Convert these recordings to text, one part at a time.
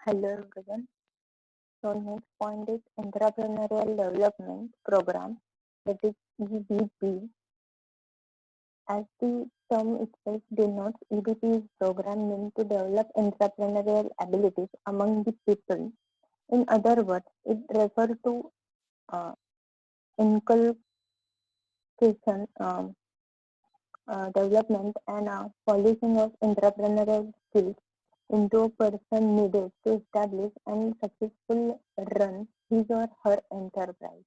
Hello everyone. So next point is entrepreneurial development program, that is EDP. As the term itself denotes, EDP is program meant to develop entrepreneurial abilities among the people. In other words, it refers to uh, inculcation, development and polishing of entrepreneurial skills into a person needed to establish and successfully run his or her enterprise.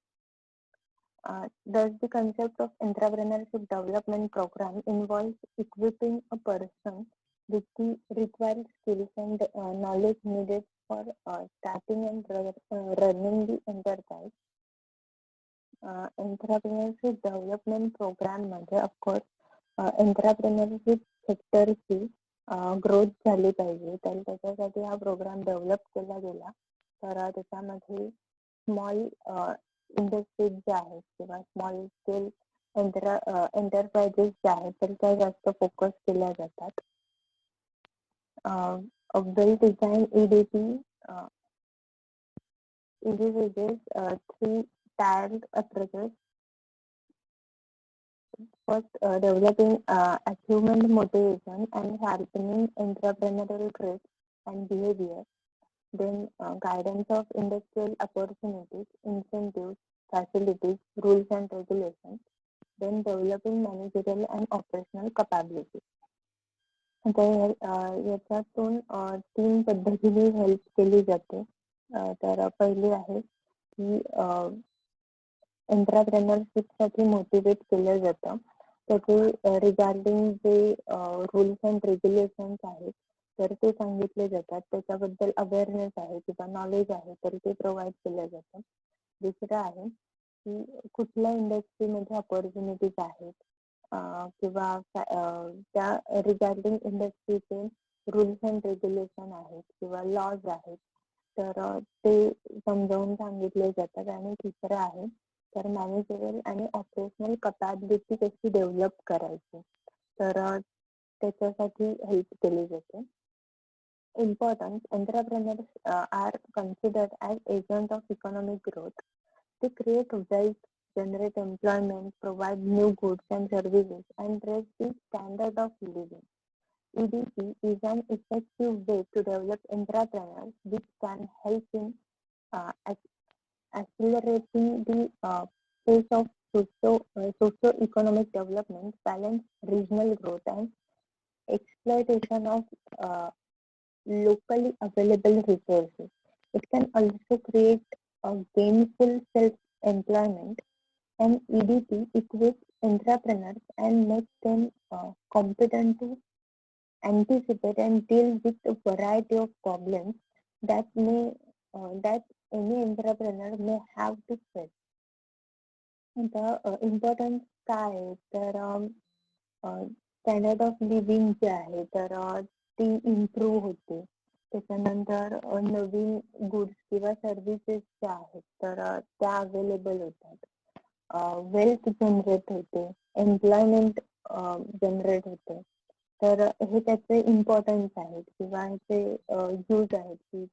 Thus, the concept of entrepreneurship development program involves equipping a person with the required skills and knowledge needed for starting and running the enterprise. Entrepreneurship development program मध्ये of course entrepreneurship सेक्टरची growth झाली पाहिजे, तर त्याच्यासाठी हा program develop केला गेला. तर त्याच्यामध्ये स्मॉल इंडस्ट्रीज ज्या आहेत किंवा स्मॉल स्केल एंटरप्राइजेस ज्या आहेत तर त्या जास्त फोकस केल्या जातात. वेल design EDP uses three tiered approaches. First, developing achievement motivation and sharpening entrepreneurial traits and behavior. Then, guidance of industrial opportunities, incentives, facilities, rules and regulations. Then, developing managerial and operational capabilities. याच्यातून तीन पद्धतीने help केली जाते. तर पहिली आहे की entrepreneurship साठी मोटिवेट केलं जातं. त्याचे रिगार्डिंग जे रूल्स अँड रेग्युलेशन्स आहेत तर ते सांगितले जातात. त्याच्याबद्दल अवेअरनेस आहे किंवा नॉलेज आहे तर ते प्रोव्हाइड केलं जातं. दुसरं आहे की कुठल्या इंडस्ट्रीमध्ये ऑपॉर्च्युनिटीज आहेत किंवा त्या रिगार्डिंग इंडस्ट्रीचे रूल्स अँड रेग्युलेशन आहेत किंवा लॉज आहेत तर ते समजावून सांगितले जातात. आणि तिसरं आहे तर मॅनेजरियल आणि ऑपरेशनल कपॅबिलिटी कशी डेव्हलप करायची तर त्याच्यासाठी हेल्प केली जाते. Importance: entrepreneurs are considered as agents of economic growth. They create wealth, generate employment, provide new goods and services, and raise the standard of living. EDP is an effective way to develop entrepreneurs which can help in accelerating the pace of socio-economic development, balance regional growth, and exploitation of locally available resources. It can also create a gainful self-employment, and EDP equips entrepreneurs and makes them competent to anticipate and deal with a variety of problems that any entrepreneur may have to face. The importance काय आहे तर standard of living जे आहे तर ती improve होते. त्याच्यानंतर नवीन goods किंवा सर्व्हिसेस ज्या आहेत तर त्या अवेलेबल होतात. वेल्थ जनरेट होते, एम्प्लॉयमेंट जनरेट होते. तर हे त्याचे इम्पॉर्टन्स आहेत किंवा ह्याचे यूज आहेत की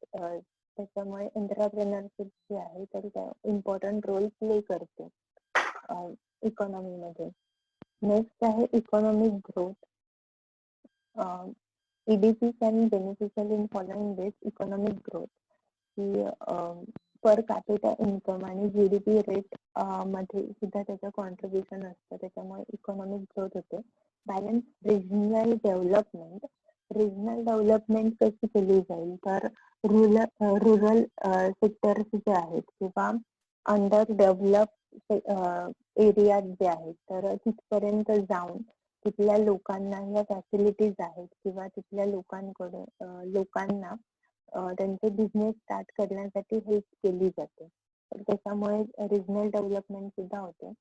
त्याच्यामुळे एंटरप्रेन्योरशिप जी आहे तर त्या इम्पॉर्टंट रोल प्ले करते इकॉनॉमीमध्ये. नेक्स्ट आहे economic growth. EDP can be beneficial in following ways: economic growth, की पर कॅपिटा इन्कम आणि GDP रेट मध्ये सुद्धा त्याचं कॉन्ट्रीब्युशन असतं, त्याच्यामुळे इकॉनॉमिक ग्रोथ होते. Balance regional development. Regional development कशी केली जाईल तर रुरल सेक्टर्स जे आहेत किंवा अंडर डेव्हलप एरियात जे आहेत तर तिथपर्यंत जाऊन तिथल्या लोकांना या फॅसिलिटीज आहेत किंवा तिथल्या लोकांना त्यांचे बिझनेस स्टार्ट करण्यासाठी हेल्प केली जाते. तर त्याच्यामुळे रिजनल डेव्हलपमेंट सुद्धा होते.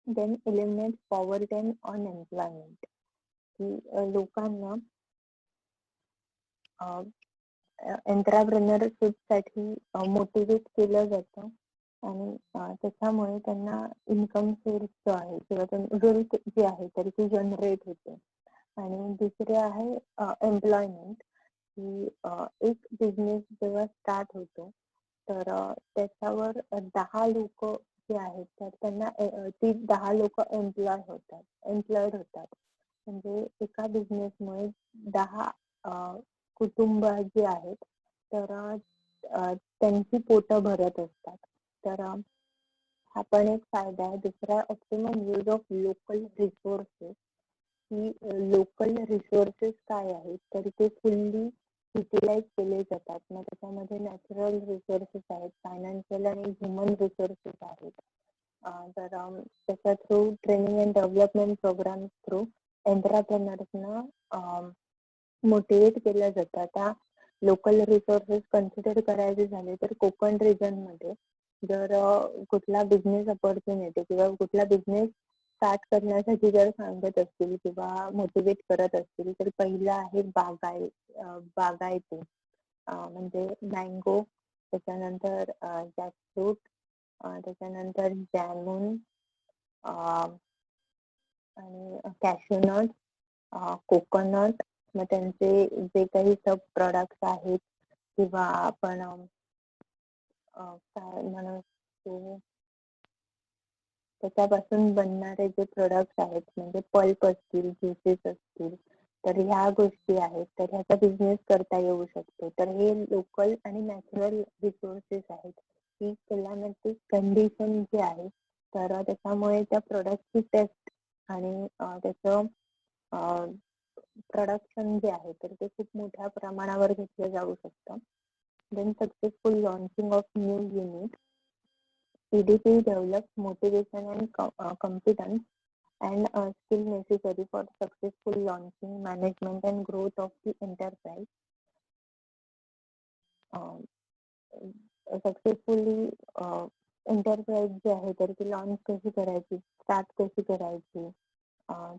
Then eliminate poverty and unemployment, की लोकांना एंटरप्रेन्योरशिप साठी मोटिवेट केलं जातं आणि त्याच्यामुळे त्यांना इन्कम सोर्स जो आहे किंवा वेल्थ जी आहे तर ती जनरेट होते. आणि दुसरे आहे एम्प्लॉयमेंट, की एक बिझनेस जेव्हा स्टार्ट होतो तर त्याच्यावर 10 लोक जे आहेत तर त्यांना ती 10 लोक एम्प्लॉयड होतात. म्हणजे एका बिझनेसमुळे 10 कुटुंब जे आहेत तर त्यांची पोटं भरत असतात. तर हा पण एक फायदा आहे. दुसरा optimum use of local resources. की लोकल रिसोर्सेस काय आहेत तर ते फुल्ली युटिलाइज केले जातात. मग त्याच्यामध्ये नॅचरल रिसोर्सेस आहेत, फायनान्शियल आणि ह्युमन रिसोर्सेस आहेत. तर त्याच्या through training and development program through एंटरप्रेनर्सना मोटिवेट केलं जातं. त्या लोकल रिसोर्सेस कन्सिडर करायचे झाले तर कोकण रिजनमध्ये जर कुठला बिझनेस अपॉर्च्युनिटी किंवा कुठला बिझनेस स्टार्ट करण्यासाठी जर सांगत असतील किंवा मोटिवेट करत असतील तर पहिलं आहे बागायती. म्हणजे मँगो, त्याच्यानंतर जॅकफ्रूट, त्याच्यानंतर जामून आणि कॅशूनट, कोकोनट. मग त्यांचे जे काही सब प्रोडक्ट्स आहेत किंवा आपण काय म्हणतो त्याच्यापासून बनणारे जे प्रोडक्ट्स आहेत म्हणजे पल्प असतील, ज्युसेस असतील, तर ह्या गोष्टी आहेत. तर ह्याचा बिझनेस करता येऊ शकतो. तर हे लोकल आणि नॅचरल रिसोर्सेस आहेत. ही क्लायमॅटिक कंडिशन जी आहे तर त्याच्यामुळे त्या प्रोडक्टची टेस्ट आणि त्याचं प्रोडक्शन जे आहे तर ते खूप मोठ्या प्रमाणावर घेतलं जाऊ शकतं. Then successful launching of new unit. EDP develops motivation and competence and skill necessary for successful launching, management and growth of the enterprise. Successfully enterprise जे आहे तर ती लॉन्च कशी करायची, स्टार्ट कशी करायची,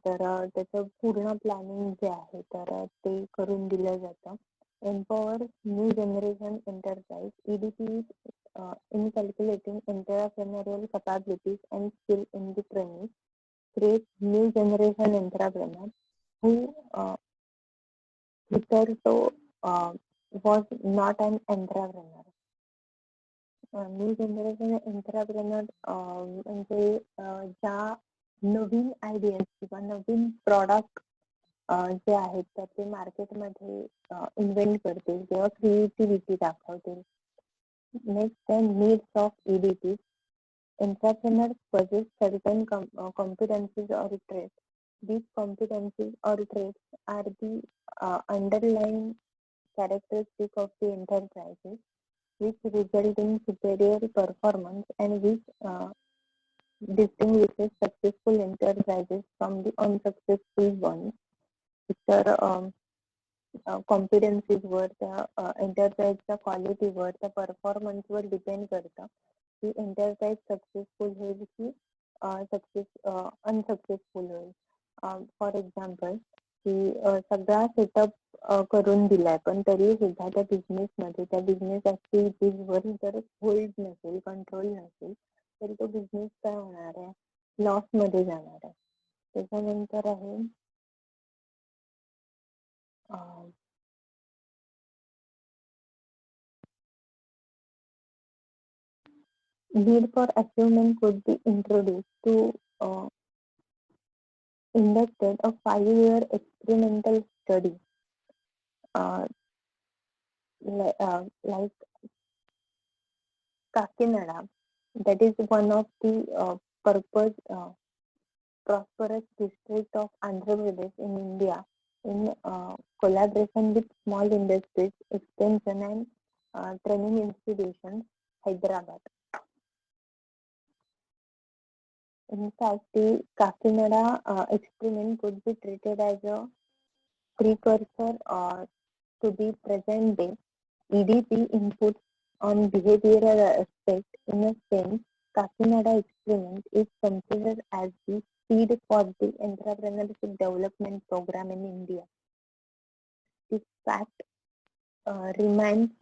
तर त्याचं पूर्ण प्लॅनिंग जे आहे तर ते करून दिलं जातं. Empower new generation enterprise. EDP in calculating entrepreneurial capabilities and skill in the training, create new generation entrepreneurs who hitherto was not an entrepreneur. New generation entrepreneur म्हणजे ज्या नवीन आयडियाज किंवा नवीन प्रॉडक्ट जे आहेत तर ते मार्केटमध्ये इन्व्हेंट करतील किंवा क्रिएटिव्हिटी दाखवतील. नेक्स्ट आहे needs of EDP. Entrepreneurs possess certain competencies or traits. These competencies or traits are the underlying characteristics of the enterprises, which result in superior performance and which distinguishes successful enterprises from the unsuccessful ones. तर कॉम्पिटन्सीजवर, त्या एंटरप्राइजच्या क्वालिटीवर, त्या परफॉर्मन्सवर depend करतं की enterprise successful होईल की unsuccessful होईल. For example की सगळा सेटअप करून दिलाय पण तरी सुद्धा त्या बिझनेसमध्ये त्या बिझनेस ऍक्टिव्हिटीजवर जर होल्ड नसेल, कंट्रोल नसेल तर तो बिझनेस काय होणार आहे, लॉस मध्ये जाणार आहे. त्याच्यानंतर आहे need for achievement could be introduced to inducted a 5-year experimental study like Kakinada, that is one of the prosperous district of Andhra Pradesh in India, in collaboration with small industries, extension and training institutions, Hyderabad. In fact, the Kakinada experiment could be treated as a precursor to the present day EDP inputs on behavioral aspects. In a sense, Kakinada experiment is considered as the seed for the entrepreneurship development program in India. This fact reminds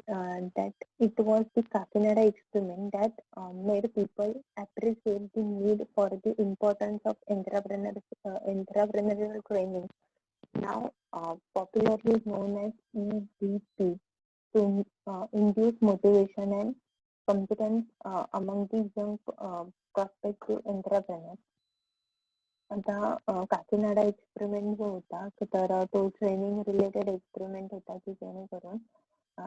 that it was the Kakinada experiment that made people appreciate the need for the importance of entrepreneurial training now popularly known as EBP, to induce motivation and competence among the young prospective entrepreneurs. आता Kakinada experiment जो होता तर तो training related experiment होता की जेणेकरून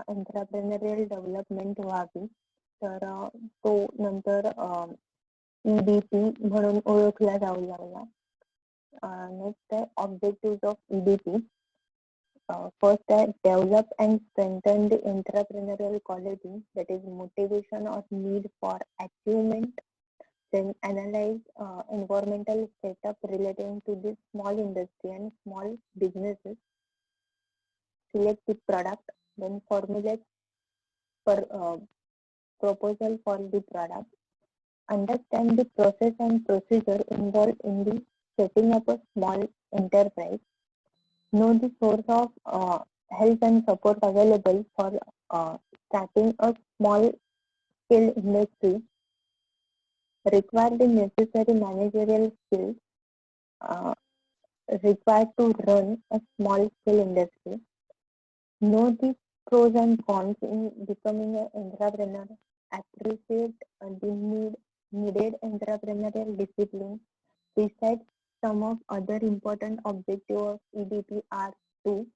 entrepreneurial development व्हावी. तर तो नंतर EBP म्हणून ओळखला जाऊ लागला. Next आहे objectives of EBP. First, develop and strengthen the entrepreneurial quality, that is motivation or need for achievement. Then analyze environmental setup relating to the small industry and small businesses. Select the product, then formulate for proposal for the product. Understand the process and procedure involved in the setting up a small enterprise. Know the source of help and support available for starting a small scale industry. Require the necessary managerial skills uh, required to run a small scale industry. Know the pros and cons in becoming an entrepreneur. Appreciate the needed entrepreneurial discipline. Besides, some of other important objectives of EDP are to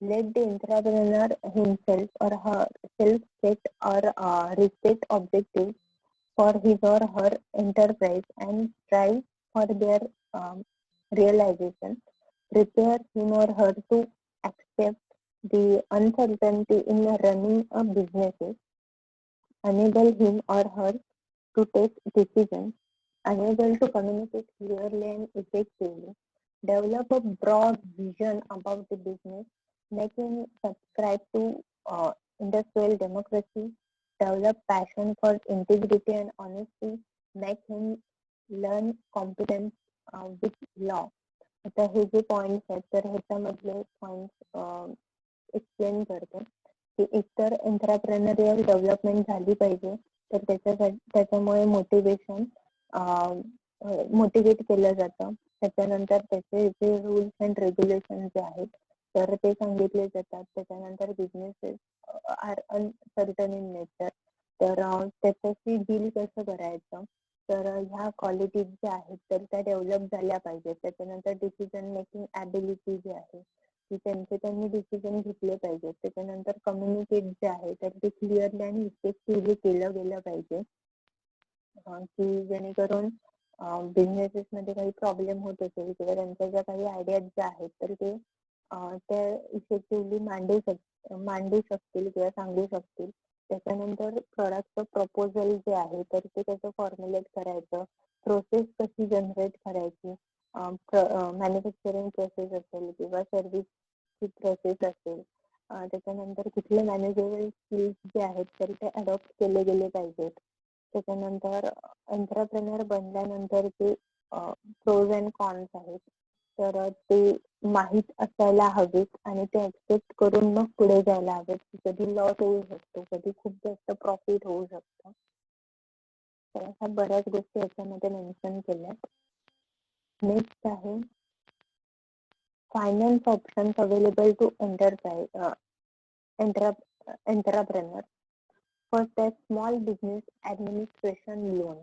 let the entrepreneur himself or herself set or reset objectives for his or her enterprise and strive for their um, realization. Prepare him or her to accept the uncertainty in running a business. Enable him or her to take decisions, unable to communicate clearly and effectively, develop a broad vision about the business, make him subscribe to industrial democracy, develop passion for integrity and honesty, make him learn competence with law. आता हे जे points आहेत तर ह्याच्यामधले points explain करते की एकतर entrepreneurial development झाली पाहिजे. तर त्याच्यामुळे मोटिवेट केलं जातं. त्याच्यानंतर त्याचे जे रूल्स अँड रेग्युलेशन जे आहेत तर ते सांगितले जातात. त्याच्यानंतर businesses are uncertain in nature, तर त्याच्याशी डील कसं करायचं, तर ह्या क्वालिटीज ज्या आहेत तर त्या डेव्हलप झाल्या पाहिजेत. त्याच्यानंतर डिसिजन मेकिंग ॲबिलिटी जी आहे की त्यांनी डिसिजन घेतले पाहिजेत. त्याच्यानंतर कम्युनिकेट जे आहे तर ते क्लिअरली आणि इफेक्टिव्हली केलं गेलं पाहिजे की जेणेकरून बिझनेसेस मध्ये काही प्रॉब्लेम होत असेल किंवा त्यांच्या ज्या काही आयडियाज ज्या आहेत तर ते त्या इफेक्टिव्हली मांडू शकतील किंवा सांगू शकतील. त्याच्यानंतर प्रॉडक्टचं प्रपोजल जे आहे तर ते कसं फॉर्म्युलेट करायचं, प्रोसेस कशी जनरेट करायची, मॅन्युफॅक्चरिंग प्रोसेस असेल किंवा सर्व्हिसची प्रोसेस असेल, त्याच्यानंतर कुठले मॅनेजरेबल स्किल्स जे आहेत तर ते अडॉप्ट केले गेले पाहिजेत. त्याच्यानंतर एंटरप्रेन्योर बनल्यानंतर ते प्रोज अँड कॉन्स आहेत तर ते माहीत असायला हवेत आणि ते एक्सेप्ट करून मग पुढे जायला हवेत की कधी लॉस होऊ शकतो, कधी खूप जास्त प्रॉफिट होऊ शकतं. तर अशा बऱ्याच गोष्टी याच्यामध्ये मेन्शन केल्यात. नेक्स्ट आहे finance options available to entrepreneur. First is Small Business Administration Loan.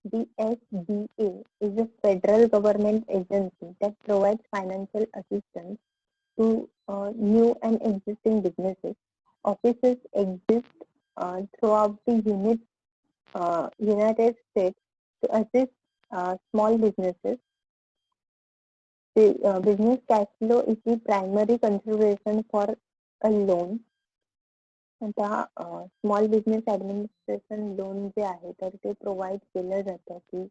The SBA is a federal government agency that provides financial assistance to new and existing businesses. Offices exist throughout the United States to assist small businesses. The business cash flow is the primary consideration for a loan. आता small business administration loan जे आहे तर ते provide केलं जातं की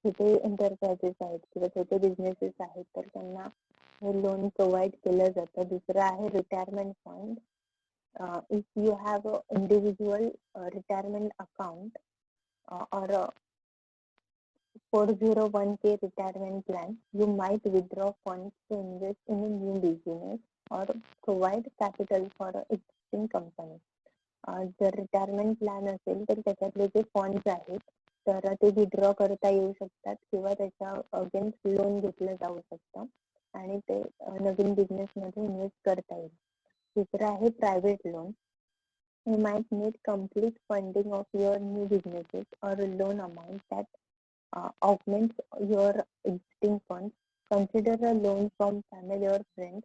छोटे enterprises आहेत किंवा छोटे बिझनेसेस आहेत तर त्यांना हे लोन प्रोव्हाइड केलं जातं. दुसरं आहे retirement fund. If you have a individual retirement account or a 401k retirement plan, you might withdraw funds to invest in a new business or provide capital for an existing company. जर retirement plan असेल तर त्याच्यातले जे funds आहेत तर ते withdraw करता येऊ शकतात किंवा त्याच्या अगेन्स्ट लोन घेतलं जाऊ शकतं. आणि ते नवीन बिझनेसमध्ये इन्व्हेस्ट करता येईल. दुसरं आहे private loan. You might need complete funding of your new businesses or a loan amount that augments your existing funds. Consider a loan from family or friends.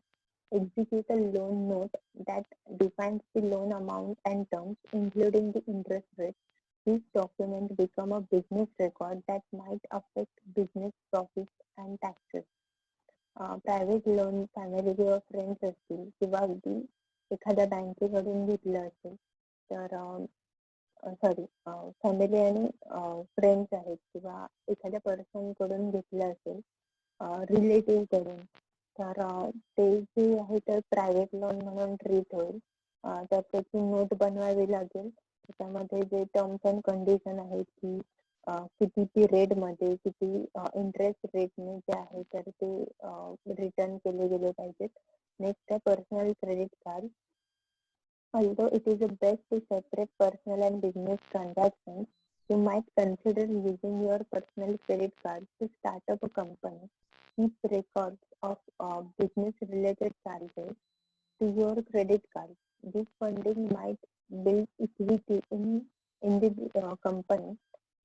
Execute a loan note that defines the loan amount and terms, including the interest rate. These documents become a business record that might affect business profits and taxes. Private loan family किंवा friends असतील किंवा अगदी एखाद्या बँकेकडून घेतलं असेल तर sorry family आणि फ्रेंड्स आहेत किंवा एखाद्या पर्सन कडून घेतलं असेल रिलेटिव्ह कडून तर ते जे आहे तर प्रायव्हेट लोन म्हणून ट्रीट होईल. तर त्याची नोट बनवावी लागेल. त्याच्यामध्ये जे टर्म्स अँड कंडिशन आहेत की किती रेट मध्ये किती इंटरेस्ट रेटने जे आहे तर ते रिटर्न केले गेले पाहिजेत. नेक्स्ट आहे personal credit card. Although it is best to separate personal and business transactions, you might consider using your personal credit card to start up a company. Keep records of business-related charges to your credit card. This funding might build equity in the company.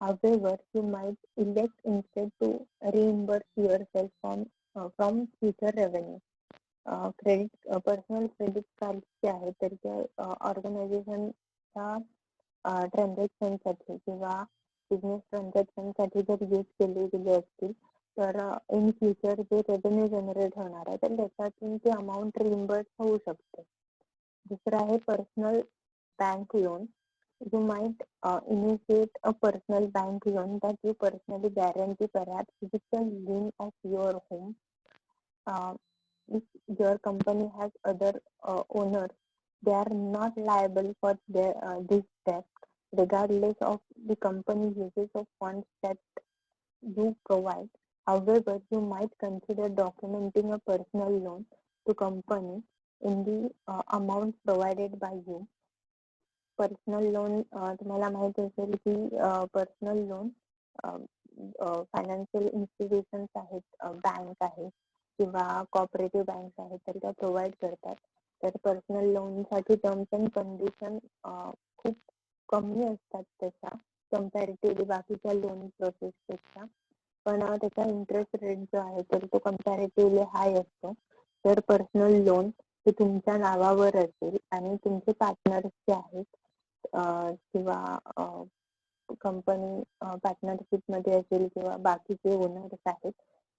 However, you might elect instead to reimburse yourself from future revenue. Personal credit card जे आहे तर ते ऑर्गनायझेशनच्या ट्रान्झॅक्शनसाठी किंवा business ट्रान्झॅक्शनसाठी जर use केले गेले असतील तर इन फ्युचर जे रेव्हेन्यू जनरेट होणार आहे तर त्याच्यातून ती अमाऊंट रिइम्बर्स होऊ शकते. दुसरं आहे personal bank loan. You might initiate a personal bank loan that you personally guarantee, perhaps with the lien of your home. If your company has other owners, they are not liable for this debt, regardless of the company uses of funds that you provide. However, you might consider documenting a personal loan to company in the amount provided by you. Personal loan तुम्हाला माहिती असेल की personal loan financial institutions आहेत, bank आहे किंवा cooperative bank आहेत तर त्या प्रोव्हाइड करतात. तर पर्सनल लोनसाठी टर्म्स अँड कंडिशन खूप कमी असतात त्याच्या कम्पॅरेटिव्हली बाकीच्या लोन प्रोसेसपेक्षा, पण त्याचा इंटरेस्ट रेट जो आहे तर तो कम्पॅरेटिव्हली हाय असतो. तर पर्सनल लोन हे तुमच्या नावावर असेल आणि तुमचे पार्टनर्स जे आहेत किंवा कंपनी पार्टनरशिप मध्ये असेल किंवा बाकीचे ओनर्स आहेत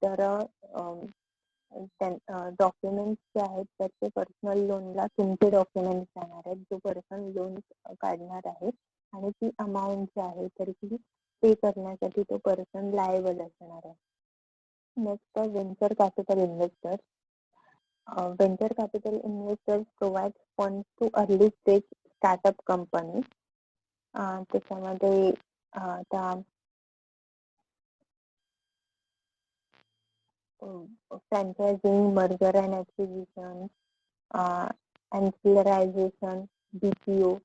तर डॉक्युमेंट्स जे आहेत तर ते पर्सनल लोनला तुमचे डॉक्युमेंट्स जाणार आहेत जो पर्सनल लोन काढणार आहे आणि ती अमाऊंट जी आहे तर ती पे करण्यासाठी तो पर्सन लायबल असणार आहे. नेक्स्ट आहे venture capital investors. Venture capital investors provide funds to early stage startup companies. त्याच्यामध्ये त्या franchising, merger and acquisition, ancillarization, BPO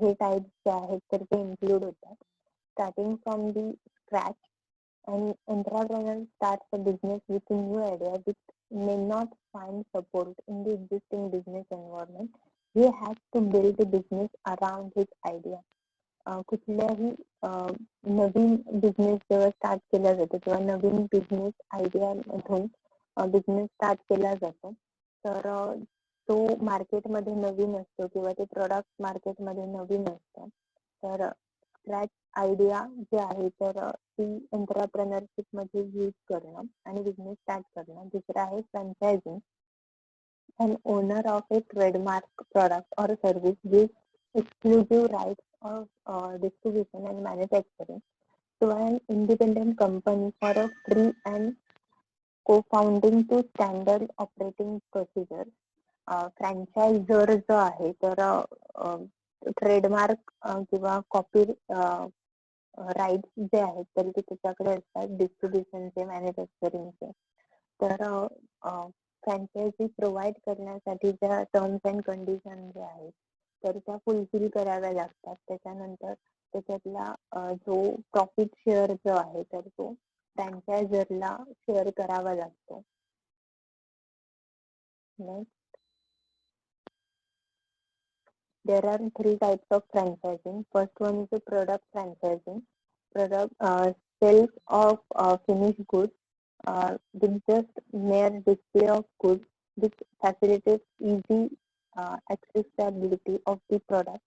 हे टाइप्स जे आहेत तर ते इन्क्लूड होतात. Starting from the scratch, an entrepreneur starts a business with a new idea which may not find support in the existing business environment. He has to build the business around his idea. कुठल्याही नवीन business जेव्हा start केला जातो तेव्हा नवीन business idea मधून business start केला जातो तर तो मार्केटमध्ये नवीन असतो किंवा ते प्रोडक्ट मार्केटमध्ये नवीन असतं. तर स्क्रॅच आयडिया जे आहे तर ती एंटरप्रेनरशिप मध्ये यूज करणं आणि बिझनेस स्टार्ट करणं. दुसरं आहे फ्रँचायझिंग. An owner of a trademark product or service gives exclusive rights of distribution and manufacturing to an independent company for a free and co-founding to standard operating procedures. फ्रँचायझर जो आहे तर trademark किंवा copy rights जे आहेत तर ते त्याच्याकडे असतात डिस्ट्रीब्युशनचे, मॅन्युफॅक्चरिंगचे. तर फ्रँचायझी प्रोव्हाइड करण्यासाठी ज्या टर्म्स अँड कंडिशन जे आहेत तर त्या फुलफिल कराव्या लागतात. त्याच्यानंतर त्याच्यातला जो प्रॉफिट शेअर जो आहे तर तो फ्रँचायझरला शेअर करावा लागतो. Next, there are three types of franchising. First one is a product franchising. Product sales of finished goods with just mere display of goods, which facilitates easy accessibility of the product.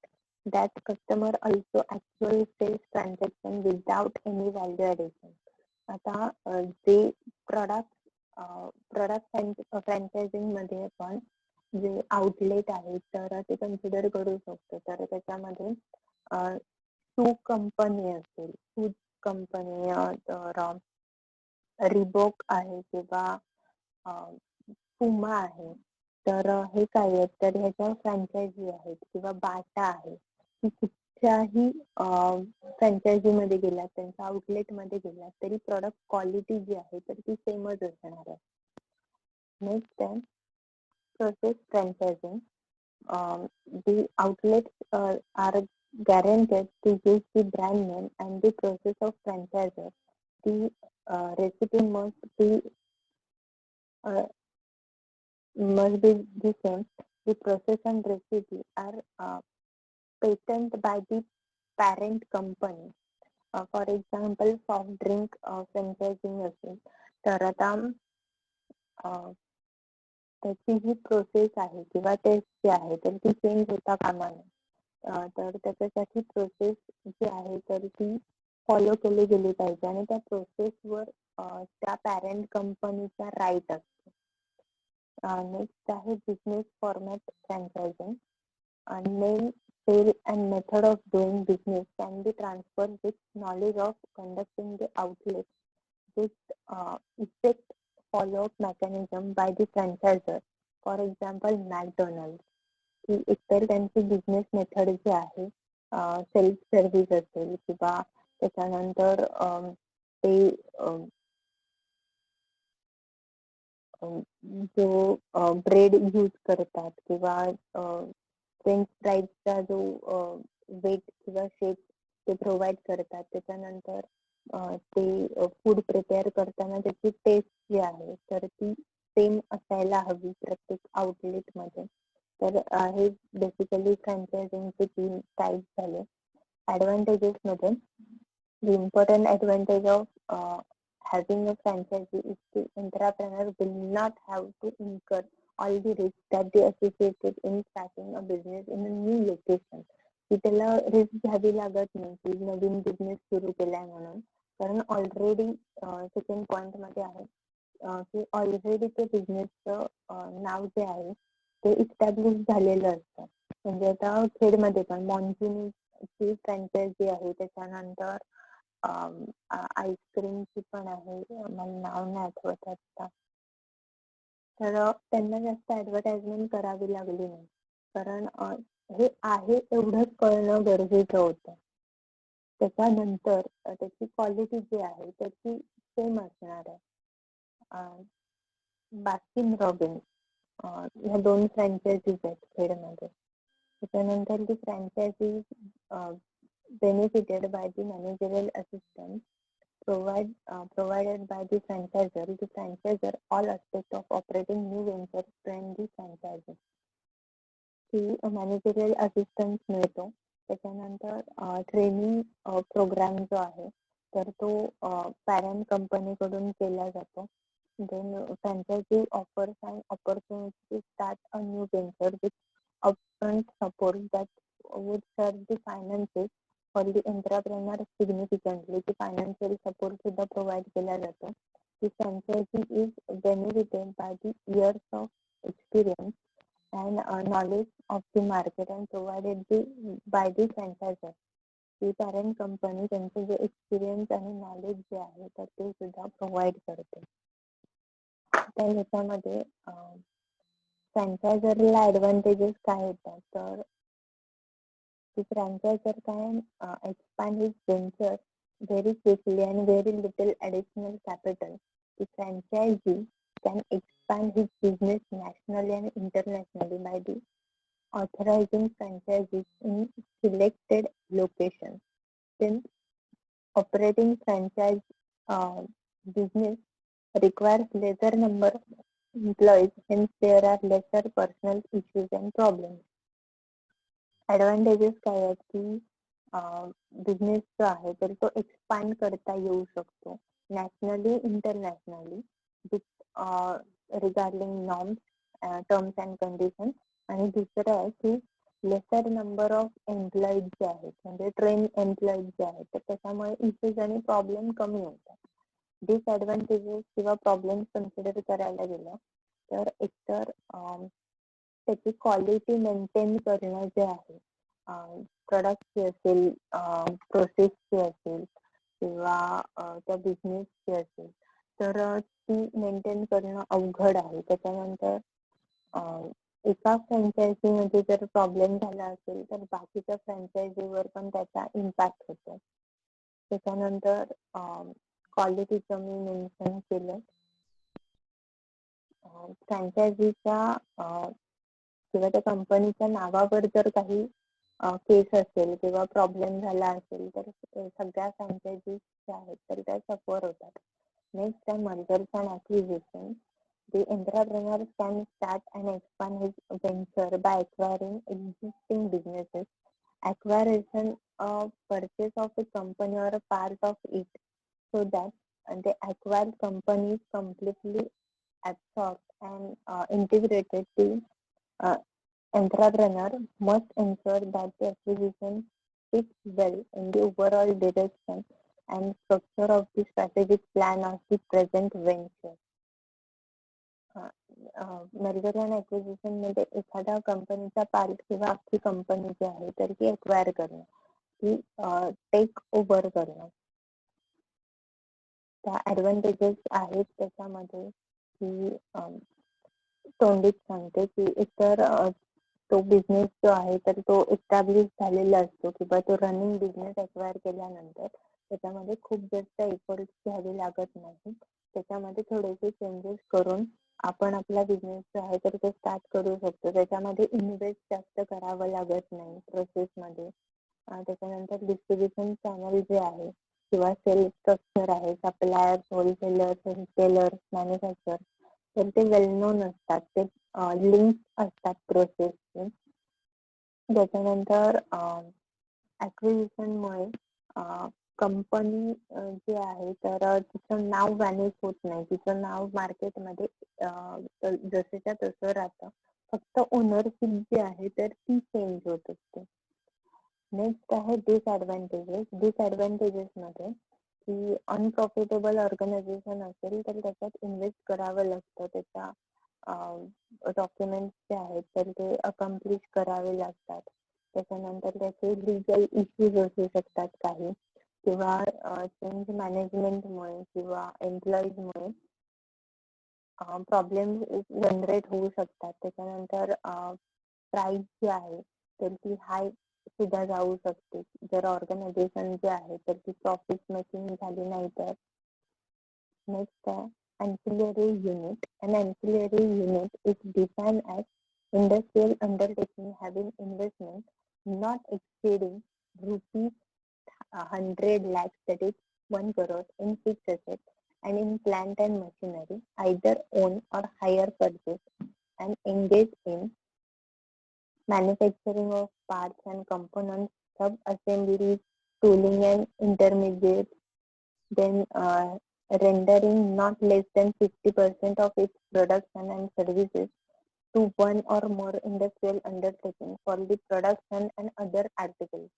That customer also actual sales transaction without any value addition. आता जे product फ्रँचायझिंग मध्ये आपण जे outlet आहेत तर ते consider करू शकतो. तर त्याच्यामध्ये शू कंपनी असेल, शूज कंपनी, तर रिबॉक आहे किंवा पुमा आहे. तर हे काय आहेत तर ह्याच्या फ्रँचायझी आहेत किंवा बाटा आहे. ती कुठच्याही फ्रँचायझी मध्ये गेलात, त्यांच्या आउटलेट मध्ये गेलात तरी प्रॉडक्ट क्वालिटी जी आहे तर ती सेमच असणार आहे. नेक्स्ट आहे process फ्रँचायझिंग. The outlets are guaranteed to use the brand name and the process of franchisor. The recipe uh, must be the same. The process and recipe are patented by the parent company. For example, soft drink franchising असेल तर आता त्याची जी process आहे किंवा taste जी आहे तर ती change होता कामा नये. तर त्याच्यासाठी प्रोसेस जी आहे तर ती फॉलो केली गेली पाहिजे आणि त्या प्रोसेसवर त्या पॅरेंट कंपनीचा राईट असतो. नेक्स्ट आहे business format franchising. Name, sale and method of doing business can be transferred with knowledge of conducting the outlet with effect follow-up mechanism by the franchisor. For example, McDonald's. की एकतर त्यांची business method जी आहे self service असेल किंवा त्याच्यानंतर ते जो bread use करतात किंवा फ्रेंच फ्राईजचा जो वेट किंवा शेप ते प्रोव्हाइड करतात. त्याच्यानंतर ते फूड प्रिपेअर करताना त्याची टेस्ट जी आहे तर ती सेम असायला हवी प्रत्येक आउटलेट मध्ये. तर हे बेसिकली फ्रँचायझिंगचे 3 टाईप झाले. ऍडव्हान्टेजेस मध्ये the important advantage of having a franchisee is the entrepreneur will not have to incur all the risks that they associated in starting a business in a new location. की त्याला risk घ्यावी लागत नाही की नवीन business सुरू केलाय म्हणून, कारण ऑलरेडी सेकंड पॉइंट मध्ये आहे की ऑलरेडी ते बिझनेसचं नाव जे आहे ते इस्टॅब्लिश झालेलं असतं. म्हणजे आता खेडमध्ये पण मॉन्सूनची फ्रँचायझी आहे, त्याच्यानंतर आईस्क्रीमची पण आहे, मला नाव नाही आठवत आता. तर त्यांना जास्त ऍडव्हर्टाइजमेंट करावी लागली नाही, कारण हे आहे एवढंच कळणं गरजेचं होतं. त्याच्यानंतर त्याची क्वालिटी जी आहे त्याची सेम असणार आहे. बास्किन रॉबिन्स ह्या 2 फ्रँचायझीज आहेत खेडमध्ये. त्याच्यानंतर ती franchise benefited by the managerial assistance provided by the franchisor. The franchisor all aspects of operating new ventures train the franchisor. की मॅनेजरियल असिस्टन्स मिळतो. त्याच्यानंतर ट्रेनिंग प्रोग्राम जो आहे तर तो पॅरेंट कंपनीकडून केला जातो. Then franchise offers and opportunity to start a new venture with upfront support that would serve the finances for the entrepreneur significantly. की फायनान्शियल सपोर्ट सुद्धा प्रोव्हाइड केला जातो. The franchisee is benefited by the years of experience and knowledge of the market and provided by the franchisor. ती parent company त्यांचे जे experience आणि knowledge जे आहे तर ते सुद्धा प्रोव्हाइड करते. तर ह्याच्यामध्ये फ्रँचायझरला ऍडव्हान्टेजेस काय होतात तर the franchisor can expand his venture very quickly and very little additional capital. The franchisee can expand his business nationally and internationally by the authorizing franchises in selected locations. Since operating franchise business requires lesser number employees, hence there are lesser personal issues and problems. Advantages काय आहेत की business जो आहे तर तो expand करता येऊ शकतो nationally internationally with regarding norms terms and condition. आणि दुसरं आहे की लेसर नंबर ऑफ एम्प्लॉईज जे आहेत म्हणजे ट्रेन एम्प्लॉईज जे आहेत तर त्याच्यामुळे इश्यूज आणि प्रॉब्लेम कमी होतात. डिसएडव्हान्टेजेस किंवा प्रॉब्लेम कन्सिडर करायला गेलं तर एकतर त्याची क्वालिटी मेंटेन करणं जे आहे प्रोडक्टची असेल प्रोसेसची असेल किंवा त्या बिझनेसची असेल तर ती मेंटेन करणं अवघड आहे. त्याच्यानंतर एका फ्रँचायझी मध्ये जर प्रॉब्लेम झाला असेल तर बाकीच्या फ्रँचायझीवर पण त्याचा इम्पॅक्ट होतो. त्याच्यानंतर क्वालिटीचं मी मेन्शन केलं. फ्रँचायझीच्या किंवा त्या कंपनीच्या नावावर जर काही केस असेल किंवा प्रॉब्लेम झाला असेल तर सगळ्या फ्रँचायझीज ज्या आहेत तर त्या सफर होतात. नेक्स्ट आहे mergers and acquisition. The entrepreneur can start and expand his venture by acquiring existing businesses. Acquisition purchase of a company or a part of it so that the acquired company is completely absorbed and integrated. The entrepreneur must ensure that the acquisition fits well in the overall direction and structure of the strategic plan of the present venture. Merger and acquisition मध्ये एखाद्या कंपनीचा part किंवा अख्खी company जी आहे तर ती acquire करणं, ती टेक ओव्हर करणं. त्या ऍडव्हान्टेजेस आहेत त्याच्यामध्ये की तोंडीच सांगते की एकतर तो बिझनेस जो आहे तर तो एस्टॅब्लिश झालेला असतो किंवा तो रनिंग बिझनेस एक्वायर केल्यानंतर त्याच्यामध्ये खूप जास्त एफर्ट्स घ्यावे लागत नाही. त्याच्यामध्ये थोडेसे चेंजेस करून आपण आपला बिझनेस जो आहे तर तो स्टार्ट करू शकतो. त्याच्यामध्ये इन्व्हेस्ट जास्त करावं लागत नाही प्रोसेसमध्ये. त्याच्यानंतर डिस्ट्रीब्युशन चॅनल जे आहे किंवा सेल्स स्ट्रक्चर आहे, सप्लायर्स, होलसेलर्स, रिटेलर्स, मॅन्युफॅक्चर तर ते वेल नोन असतात. ते लिंक असतात प्रोसेसचे. त्याच्यानंतर ॲक्विजिशनमुळे कंपनी जी आहे तर तिचं नाव व्हॅनिश होत नाही. तिचं नाव मार्केटमध्ये जसेच्या तसं राहतं. फक्त ओनरशिप जी आहे तर ती चेंज होत असते. नेक्स्ट आहे डिसएडव्हान्टेजेस. डिसएडव्हान्टेजेस मध्ये की अनप्रॉफिटेबल ऑर्गनायझेशन असेल तर त्याच्यात इन्व्हेस्ट करावं लागतं. त्याच्या डॉक्युमेंट्स जे आहेत तर ते अकम्प्लिश करावे लागतात. त्याच्यानंतर त्याचे लिगल इश्यूज असू शकतात काही किंवा चेंज मॅनेजमेंटमुळे किंवा एम्प्लॉईजमुळे प्रॉब्लेम जनरेट होऊ शकतात. त्याच्यानंतर प्राइस जी आहे तर ती हाय सुद्धा जाऊ शकते जर ऑर्गनायझेशन जे आहे तर ती प्रॉफिट मेकिंग झाली नाही तर. नेक्स्ट आहे ancillary unit. An ancillary unit is defined as industrial undertaking having investment not exceeding rupees 100 lakhs, that is 1 crore, in fixed assets and in plant and machinery, either own or hire purchase, and engage in manufacturing of parts and components, sub-assemblies, tooling and intermediates, then rendering not less than 50% of its production and services to one or more industrial undertaking for the production and other articles.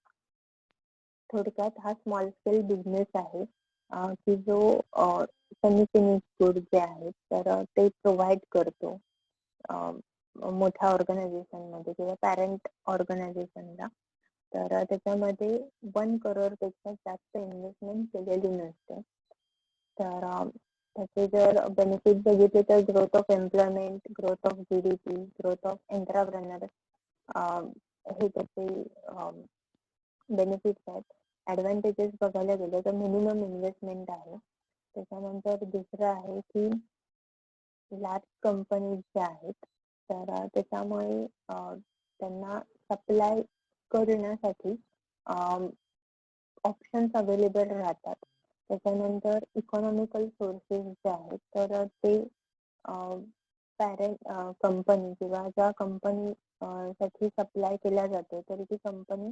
थोडक्यात हा small scale business आहे की जो semi finished good जे आहेत तर ते provide करतो मोठ्या ऑर्गनायझेशन मध्ये किंवा पॅरेंट ऑर्गनायझेशनला. तर त्याच्यामध्ये 1 करोड पेक्षा जास्त इन्व्हेस्टमेंट केलेली नसते. तर त्याचे जर बेनिफिट बघितले तर growth of employment, growth of GDP, growth of entrepreneur हे त्याचे बेनिफिट्स आहेत. ऍडव्हान्टेजेस बघायला गेलं तर मिनिमम इन्व्हेस्टमेंट आहे. त्याच्यानंतर दुसरं आहे की लार्ज कंपनीज ज्या आहेत तर त्याच्यामुळे त्यांना सप्लाय करण्यासाठी ऑप्शन्स अवेलेबल राहतात. त्याच्यानंतर इकॉनॉमिकल सोर्सेस जे आहेत तर ते पॅरेंट कंपनी किंवा ज्या कंपनी साठी सप्लाय केला जातो तर ती कंपनी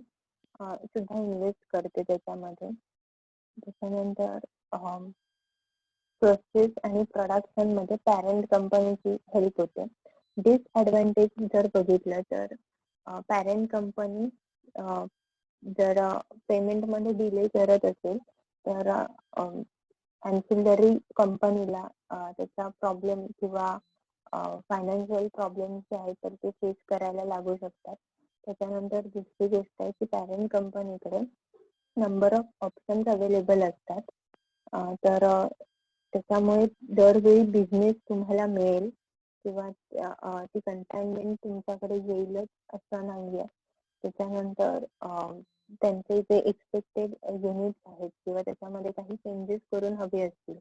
सुद्धा इन्व्हेस्ट करते त्याच्यामध्ये. त्याच्यानंतर प्रोसेस आणि प्रोडक्शन मध्ये पॅरेंट कंपनीची हेल्प होते. डिसएडव्हान्टेज जर बघितलं तर पॅरेंट कंपनी जर पेमेंट मध्ये डिले करत असेल तर अँसिलरी कंपनीला त्याचा प्रॉब्लेम किंवा फायनान्शियल प्रॉब्लेम जे आहेत तर ते फेस करायला लागू शकतात. त्याच्यानंतर दुसरी गोष्ट आहे की पॅरेंट कंपनीकडे नंबर ऑफ ऑप्शन्स अवेलेबल असतात. तर त्याच्यामुळे दरवेळी बिझनेस तुम्हाला मिळेल किंवा ती कन्साइनमेंट तुमच्याकडे येईलच असं नाहीये. त्याच्यानंतर त्यांचे जे एक्सपेक्टेड युनिट्स आहेत किंवा त्याच्यामध्ये काही चेंजेस करून हवे असतील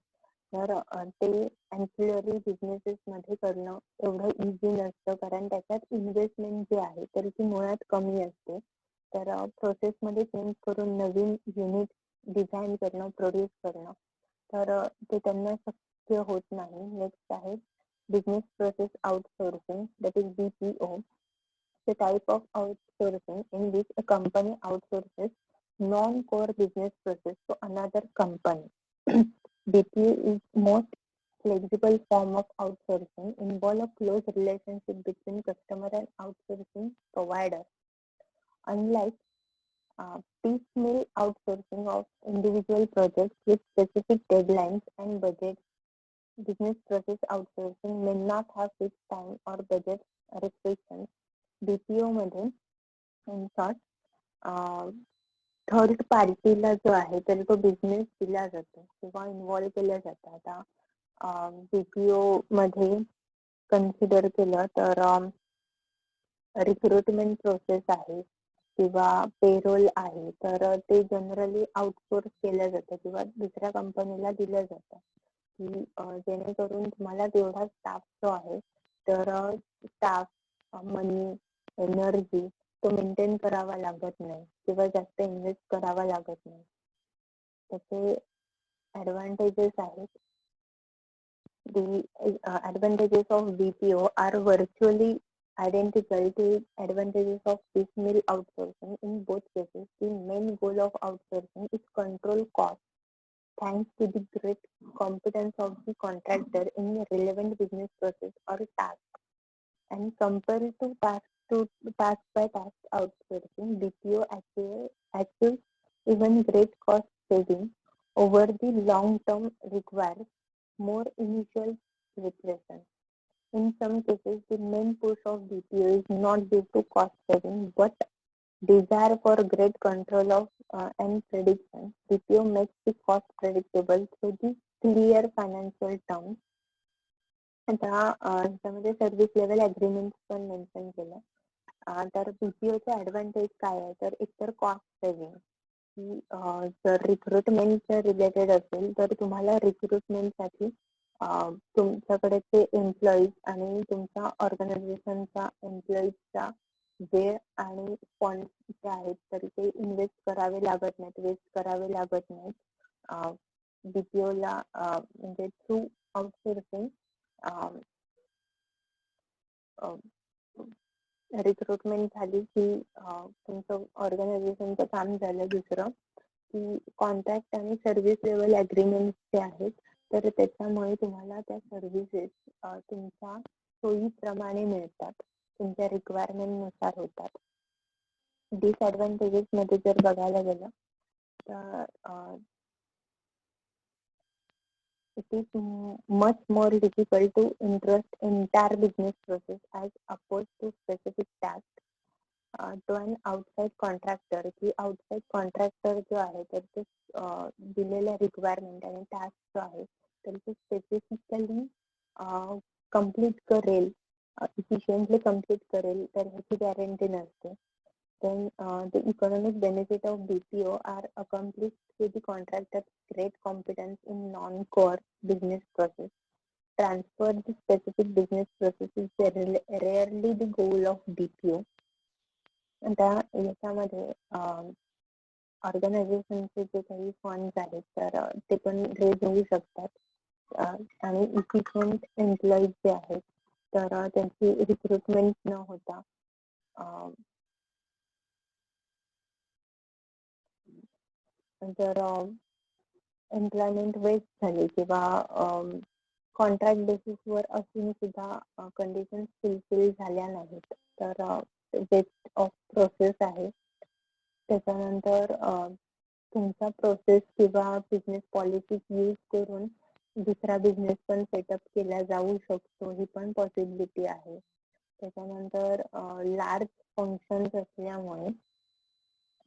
तर ते अँसिलरी बिझनेसेस मध्ये करणं एवढं इझी नसतं, कारण त्याच्यात इन्व्हेस्टमेंट जी आहे तर ती मुळात कमी असते. तर प्रोसेस मध्ये चेंज करून नवीन युनिट डिझाईन करणं, प्रोड्यूस करणं तर ते त्यांना शक्य होत नाही. नेक्स्ट आहे business process outsourcing, that is BPO. The type of outsourcing in which a company outsources non-core business process to another company. BPO is most flexible form of outsourcing, involve a close relationship between customer and outsourcing provider. Unlike piecemeal outsourcing of individual projects with specific deadlines and budgets, business process outsourcing may not have fixed time or budget restrictions. BPO मध्ये in short third पार्टीला जो आहे तर तो business दिला जातो किंवा involve केलं जातं. आता BPO मध्ये कन्सिडर केलं तर रिक्रुटमेंट प्रोसेस आहे किंवा पेरोल आहे तर ते जनरली आउटसोर्स केलं जातं किंवा दुसऱ्या कंपनीला दिलं जातं की जेणेकरून तुम्हाला तेवढा स्टाफ जो आहे तर स्टाफ, मनी, एनर्जी तो मेंटेन करावा लागत नाही किंवा जास्त इन्व्हेस्ट करावा लागत नाही. त्याचे ऍडव्हान्टेजेस आहेत. The advantages of BPO are virtually identical to advantages of piecemeal outsourcing. In both cases, the main goal of outsourcing is control cost thanks to the great competence of the contractor in relevant business process or task. And compared to task by task outsourcing, BPO achieves even great cost saving over the long term, requires more initial preparation. In some cases, the main push of BPO is not due to cost saving but desire for great control of and prediction. BPO makes the cost predictable through the clear financial terms. आता ह्याच्यामध्ये service level agreement पण mention केलं. तर BPOचे advantage काय आहे तर एकतर cost saving, की जर रिक्रुटमेंट रिलेटेड असेल तर तुम्हाला रिक्रुटमेंटसाठी तुमच्याकडेचे एम्प्लॉईज आणि तुमच्या ऑर्गनायझेशनच्या एम्प्लॉईजचा वेळ आणि फंड जे आहेत तर ते इन्व्हेस्ट करावे लागत नाहीत, वेस्ट करावे लागत नाहीत. BPO ला म्हणजे थ्रू आउटसोर्सिंग रिक्रुटमेंट झाली की तुमचं ऑर्गनायझेशनचं काम झालं. दुसरं की कॉन्ट्रॅक्ट आणि सर्व्हिस लेवल अग्रीमेंट जे आहेत तर त्याच्यामुळे तुम्हाला त्या सर्व्हिसेस तुमच्या सोयीप्रमाणे मिळतात, तुमच्या रिक्वायरमेंट नुसार होतात. डिसएडव्हान्टेजेस मध्ये जर बघायला गेलं तर it is much more difficult to interest entire business process as opposed to specific task to an outside contractor. की outside contractor जो आहे तर ते दिलेल्या रिक्वायरमेंट आणि टास्क जो आहे तर ते स्पेसिफिकली कम्प्लीट करेल, इफिशियंटली कम्प्लीट करेल तर ह्याची गॅरंटी नसते. Then the economic benefit of BPO are accomplished through the contractor's great competence in non-core business process. Transfer the specific business process is rarely the goal of BPO. आता याच्यामध्ये ऑर्गनायझेशनचे जे काही funds आहेत तर ते पण रेज होऊ शकतात आणि इफिशियंट एम्प्लॉईज जे आहेत तर त्यांची रिक्रुटमेंट न होता जर एम्प्लॉयमेंट वेस्ट झाली किंवा कॉन्ट्रॅक्ट बेसिसवर असून सुद्धा कंडिशन्स फुलफिल झाल्या नाहीत तर वेस्ट ऑफ प्रोसेस आहे. त्याच्यानंतर तुमचा प्रोसेस किंवा बिझनेस पॉलिसी यूज करून दुसरा बिझनेस पण सेटअप केला जाऊ शकतो, ही पण पॉसिबिलिटी आहे. त्याच्यानंतर लार्ज फंक्शन्स असल्यामुळे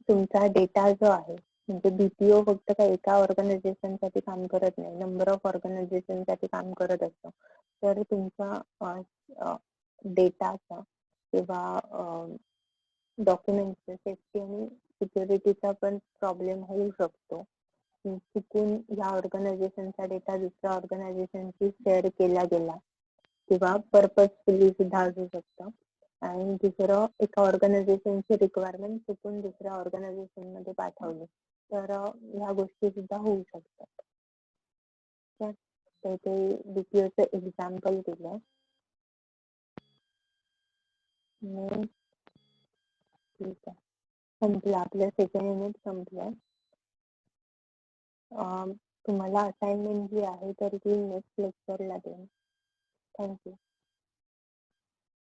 तुमचा डेटा जो आहे म्हणजे बीपीओ फक्त काही एका ऑर्गनायझेशन साठी काम करत नाही, नंबर ऑफ ऑर्गनायझेशन साठी काम करत असतं. तर तुमचा डेटाचा किंवा डॉक्युमेंटचा सेफ्टी आणि सिक्युरिटीचा पण प्रॉब्लेम होऊ शकतो. चुकून या ऑर्गनायझेशनचा डेटा दुसऱ्या ऑर्गनायझेशनशी शेअर केला गेला किंवा पर्पजफुली सुद्धा असू शकतं. आणि दुसरं एका ऑर्गनायझेशनची रिक्वायरमेंट चुकून दुसऱ्या ऑर्गनायझेशन मध्ये पाठवली तर ह्या गोष्टी सुद्धा होऊ शकतात. तर ते बीपीओचं एक्झाम्पल दिलंय. ठीक आहे, संपलं आपलं सेकंड युनिट संपलंय. तुम्हाला असाइनमेंट जी आहे तर ती नेक्स्ट लेक्चरला देईन. थँक्यू.